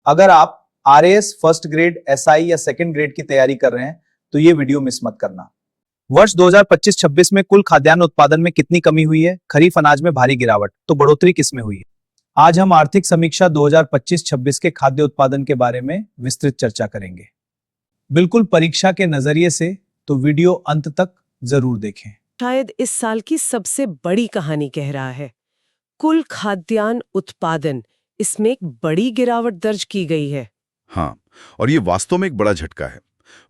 अगर आप RAS first grade, SI या सेकंड ग्रेड की तैयारी कर रहे हैं तो ये वीडियो मिस मत करना। वर्ष 2025-26 में कुल खाद्यान्न उत्पादन में कितनी कमी हुई है? खरीफ अनाज में भारी गिरावट, तो बढ़ोतरी किसमें हुई है? आज हम आर्थिक समीक्षा 2025-26 के खाद्य उत्पादन के बारे में विस्तृत चर्चा करेंगे। बिल्कुल परीक्षा के नजरिए से, तो वीडियो अंत तक जरूर देखें। शायद इस साल की सबसे बड़ी कहानी कह रहा है। कुल खाद्यान्न उत्पादन, इसमें एक बड़ी गिरावट दर्ज की गई है। हाँ, और ये वास्तव में एक बड़ा झटका है।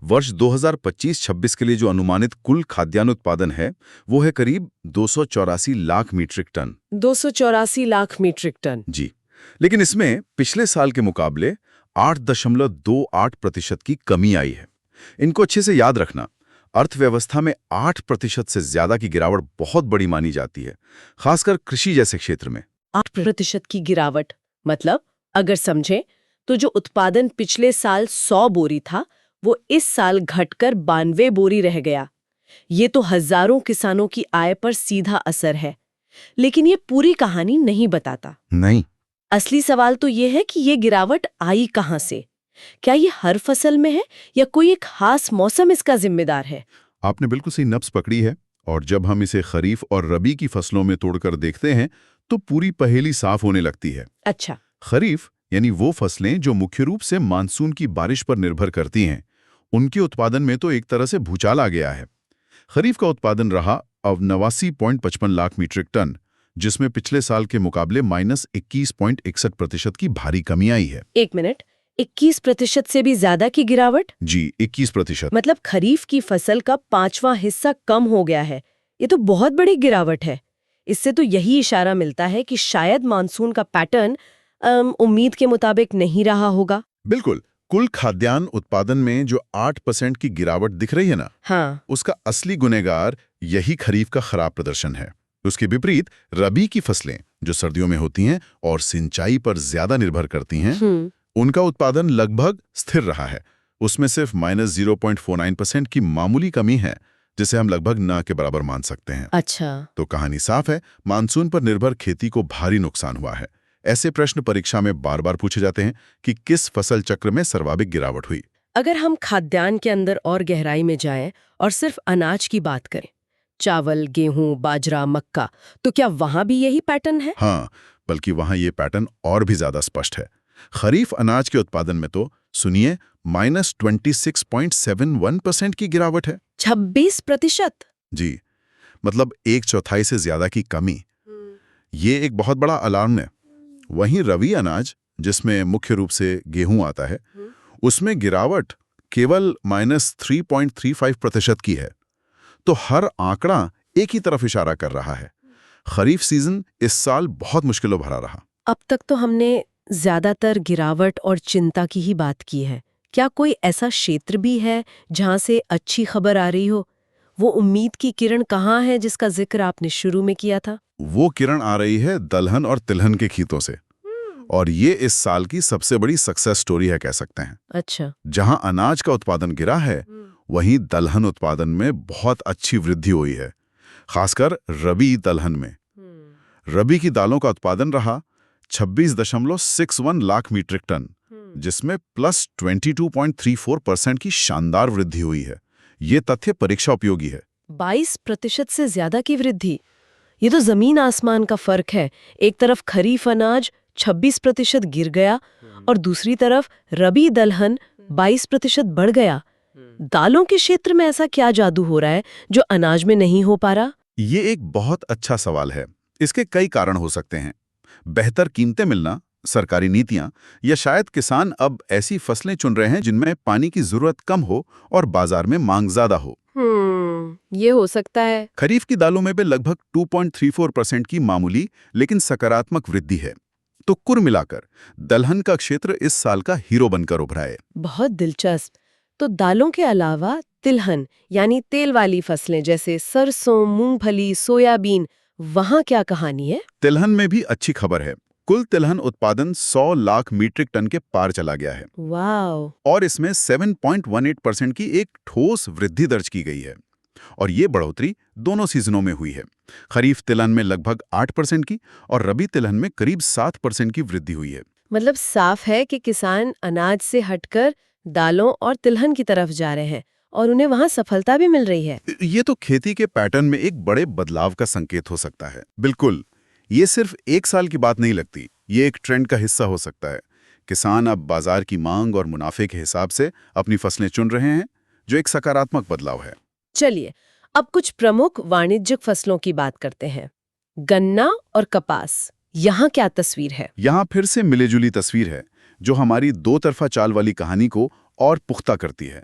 वर्ष 2025-26 के लिए जो अनुमानित कुल खाद्यान्न उत्पादन है, वो है करीब 284 lakh metric tonne. 284 lakh metric tonne. जी, लेकिन इसमें पिछले साल के मुकाबले 8.28% की कमी आई है। इनको अच्छे से याद रखना। अर्थव्यवस्था में 8% से ज्यादा की गिरावट बहुत बड़ी मानी जाती है, खासकर कृषि जैसे क्षेत्र में। 8% की गिरावट मतलब, अगर समझें तो जो उत्पादन पिछले साल 100 बोरी था, वो इस साल घटकर 92 बोरी रह गया। ये तो हजारों किसानों की आय पर सीधा असर है। लेकिन ये पूरी कहानी नहीं बताता। नहीं। असली सवाल तो ये है कि ये गिरावट आई कहां से? क्या ये हर फसल में है या कोई एक खास मौसम इसका जिम्मेदार है? आपने बिल्कुल सही नब्ज पकड़ी है, और जब हम इसे खरीफ और रबी की फसलों में तोड़कर देखते हैं तो पूरी पहेली साफ होने लगती है। अच्छा। खरीफ यानी वो फसलें जो मुख्य रूप से मानसून की बारिश पर निर्भर करती हैं, उनके उत्पादन में तो एक तरह से भूचाल आ गया है। खरीफ का उत्पादन रहा अब 89.55 लाख मीट्रिक टन, जिसमें पिछले साल के मुकाबले -21.61% की भारी कमी आई है। एक मिनट, 21% से भी ज्यादा की गिरावट? जी, 21%। मतलब खरीफ की फसल का 5वां हिस्सा कम हो गया है। ये तो बहुत बड़ी गिरावट है। इससे तो यही इशारा मिलता है कि शायद मानसून का पैटर्न उम्मीद के मुताबिक नहीं रहा होगा। बिल्कुल। कुल खाद्यान्न उत्पादन में जो 8% की गिरावट दिख रही है ना, हाँ। उसका असली गुनहगार यही खरीफ का खराब प्रदर्शन है। उसके विपरीत रबी की फसलें, जो सर्दियों में होती हैं और सिंचाई पर ज्यादा निर्भर करती हैं, उनका उत्पादन लगभग स्थिर रहा है। उसमें सिर्फ -0.49% की मामूली कमी है, जिसे हम लगभग न के बराबर मान सकते हैं। अच्छा। तो कहानी साफ है, मानसून पर निर्भर खेती को भारी नुकसान हुआ है। ऐसे प्रश्न परीक्षा में बार बार पूछे जाते हैं कि किस फसल चक्र में सर्वाधिक गिरावट हुई। अगर हम खाद्यान्न के अंदर और गहराई में जाएं और सिर्फ अनाज की बात करें, चावल, गेहूं, बाजरा, मक्का, तो क्या वहां भी यही पैटर्न है? हाँ, बल्कि वहां ये पैटर्न और भी ज्यादा स्पष्ट है। खरीफ अनाज के उत्पादन में तो सुनिए -26.71% की गिरावट है। 26%? जी, मतलब 1/4 से ज्यादा की कमी। ये एक बहुत बड़ा अलार्म है। वहीं रबी अनाज, जिसमें मुख्य रूप से गेहूं आता है, उसमें गिरावट केवल -3.35% की है। तो हर आंकड़ा एक ही तरफ इशारा कर रहा है। खरीफ सीजन इस साल बहुत मुश्किलों भरा रहा। अब तक तो हमने ज्यादातर गिरावट और चिंता की ही बात की है। क्या कोई ऐसा क्षेत्र भी है जहां से अच्छी खबर आ रही हो? वो उम्मीद की किरण कहाँ है जिसका जिक्र आपने शुरू में किया था? वो किरण आ रही है दलहन और तिलहन के खेतों से, और ये इस साल की सबसे बड़ी सक्सेस स्टोरी है, कह सकते हैं। अच्छा। जहां अनाज का उत्पादन गिरा है, वहीं दलहन उत्पादन में बहुत अच्छी वृद्धि हुई है, खासकर रबी दलहन में। रबी की दालों का उत्पादन रहा 26.61 लाख मीट्रिक टन, जिसमें +22.34% की शानदार वृद्धि हुई है। ये तथ्य परीक्षा उपयोगी है। 22% से ज्यादा की वृद्धि, ये तो जमीन आसमान का फर्क है। एक तरफ खरीफ अनाज 26% गिर गया और दूसरी तरफ रबी दलहन 22% बढ़ गया। दालों के क्षेत्र में ऐसा क्या जादू हो रहा है जो अनाज में नहीं हो पा रहा? ये एक बहुत अच्छा सवाल है। इसके कई कारण हो सकते हैं। बेहतर कीमतें मिलना, सरकारी नीतियां, या शायद किसान अब ऐसी फसलें चुन रहे हैं जिनमें पानी की जरूरत कम हो और बाजार में मांग ज्यादा हो। ये हो सकता है। खरीफ की दालों में भी लगभग 2.34% की मामूली लेकिन सकारात्मक वृद्धि है। तो कुल मिलाकर दलहन का क्षेत्र इस साल का हीरो बनकर उभरा है। बहुत दिलचस्प। तो दालों के अलावा तिलहन यानी तेल वाली फसलें जैसे सरसों, मूंगफली, सोयाबीन, वहां क्या कहानी है? तिलहन में भी अच्छी खबर है। कुल तिलहन उत्पादन 100 लाख मीट्रिक टन के पार चला गया है। वाव! और इसमें 7.18% की एक ठोस वृद्धि दर्ज की गई है। और ये बढ़ोतरी दोनों सीजनों में हुई है। खरीफ तिलहन में लगभग 8% की और रबी तिलहन में करीब 7% की वृद्धि हुई है। मतलब साफ है कि किसान अनाज से हटकर दालों और तिलहन की तरफ जा रहे हैं और उन्हें वहां सफलता भी मिल रही है। ये तो खेती के पैटर्न में एक बड़े बदलाव का संकेत हो सकता है। बिल्कुल, ये सिर्फ एक साल की बात नहीं लगती, ये एक ट्रेंड का हिस्सा हो सकता है। किसान अब बाजार की मांग और मुनाफे के हिसाब से अपनी फसलें चुन रहे हैं, जो एक सकारात्मक बदलाव है। चलिए, अब कुछ प्रमुख वाणिज्यिक फसलों की बात करते हैं। गन्ना और कपास, यहाँ क्या तस्वीर है? यहाँ फिर से मिलेजुली तस्वीर है, जो हमारी दो तरफा चाल वाली कहानी को और पुख्ता करती है।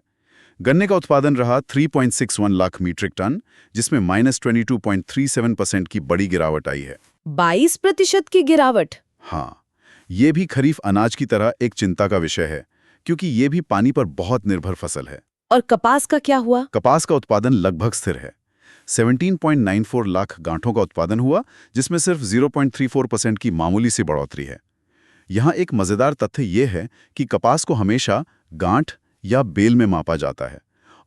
गन्ने का उत्पादन रहा 3.61 लाख मीट्रिक टन, जिसमें -22.37% की बड़ी गिरावट आई है। 22% की गिरावट। हाँ, ये भी खरीफ अनाज की तरह एक चिंता का विषय है, क्योंकि ये भी पानी पर बहुत निर्भर फसल है। और कपास का क्या हुआ? कपास का उत्पादन लगभग स्थिर है। 17.94 लाख गांठों का उत्पादन हुआ, जिसमें सिर्फ 0.34% की मामूली सी बढ़ोतरी है। यहाँ एक मजेदार तथ्य ये है कि कपास को हमेशा गांठ या बेल में मापा जाता है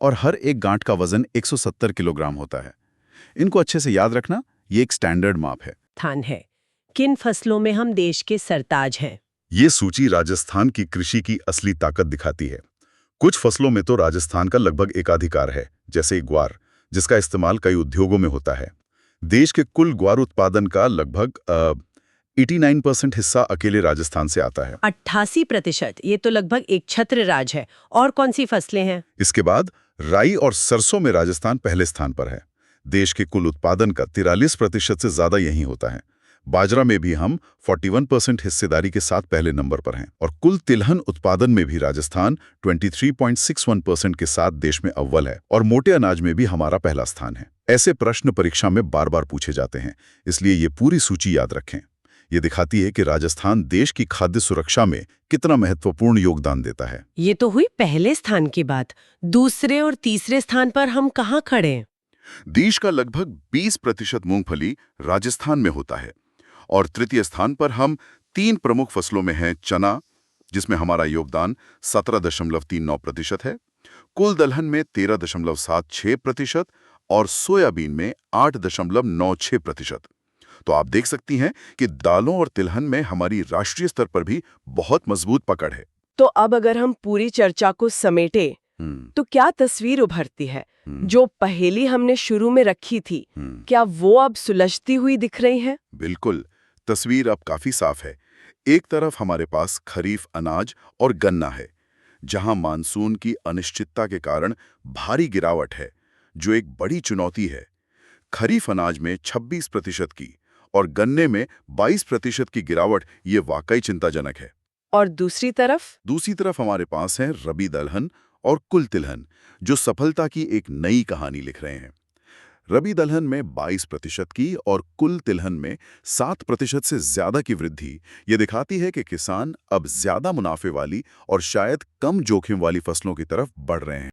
और हर एक गांठ का वजन 170 किलोग्राम होता है। इनको अच्छे से याद रखना, ये एक स्टैंडर्ड माप है। स्थान है। किन फसलों में हम देश के सरताज हैं? ये सूची राजस्थान की कृषि की असली ताकत दिखाती है। कुछ फसलों में तो राजस्थान का लगभग एकाधिकार है, जैसे ग्वार, जिसका इस्तेमाल कई उद्योगों में होता है। देश के कुल ग्वार उत्पादन का लगभग 89% हिस्सा अकेले राजस्थान से आता है। 88%, ये तो लगभग एक छत्र राज है। और कौन सी फसलें हैं? इसके बाद राई और सरसों में राजस्थान पहले स्थान पर है। देश के कुल उत्पादन का 43% से ज्यादा यहीं होता है। बाजरा में भी हम 41% हिस्सेदारी के साथ पहले नंबर पर हैं और कुल तिलहन उत्पादन में भी राजस्थान 23.61% के साथ देश में अव्वल है और मोटे अनाज में भी हमारा पहला स्थान है। ऐसे प्रश्न परीक्षा में बार बार पूछे जाते हैं, इसलिए ये पूरी सूची याद रखें। ये दिखाती है कि राजस्थान देश की खाद्य सुरक्षा में कितना महत्वपूर्ण योगदान देता है। ये तो हुई पहले स्थान की बात। दूसरे और तीसरे स्थान पर हम कहाँ खड़े हैं? देश का लगभग 20% मूंगफली राजस्थान में होता है और तृतीय स्थान पर हम 3 प्रमुख फसलों में हैं। चना, जिसमें हमारा योगदान 17.39% है, कुल दलहन में 13.76% और सोयाबीन में 8.96%। तो आप देख सकती हैं कि दालों और तिलहन में हमारी राष्ट्रीय स्तर पर भी बहुत मजबूत पकड़ है। तो अब अगर हम पूरी चर्चा को समेटे तो क्या तस्वीर उभरती है? जो पहेली हमने शुरू में रखी थी, क्या वो अब सुलझती हुई दिख रही है? बिल्कुल, तस्वीर अब काफी साफ है। एक तरफ हमारे पास खरीफ अनाज और गन्ना है, जहां मानसून की अनिश्चितता के कारण भारी गिरावट है, जो एक बड़ी चुनौती है। खरीफ अनाज में 26% की और गन्ने में 22% की गिरावट ये वाकई चिंताजनक है। और दूसरी तरफ हमारे पास है रबी दलहन और कुल तिलहन, जो सफलता की एक नई कहानी लिख रहे हैं। रबी दलहन में 22% की और कुल तिलहन में 7% से ज्यादा की वृद्धि ये दिखाती है कि किसान अब ज्यादा मुनाफे वाली और शायद कम जोखिम वाली फसलों की तरफ बढ़ रहे हैं।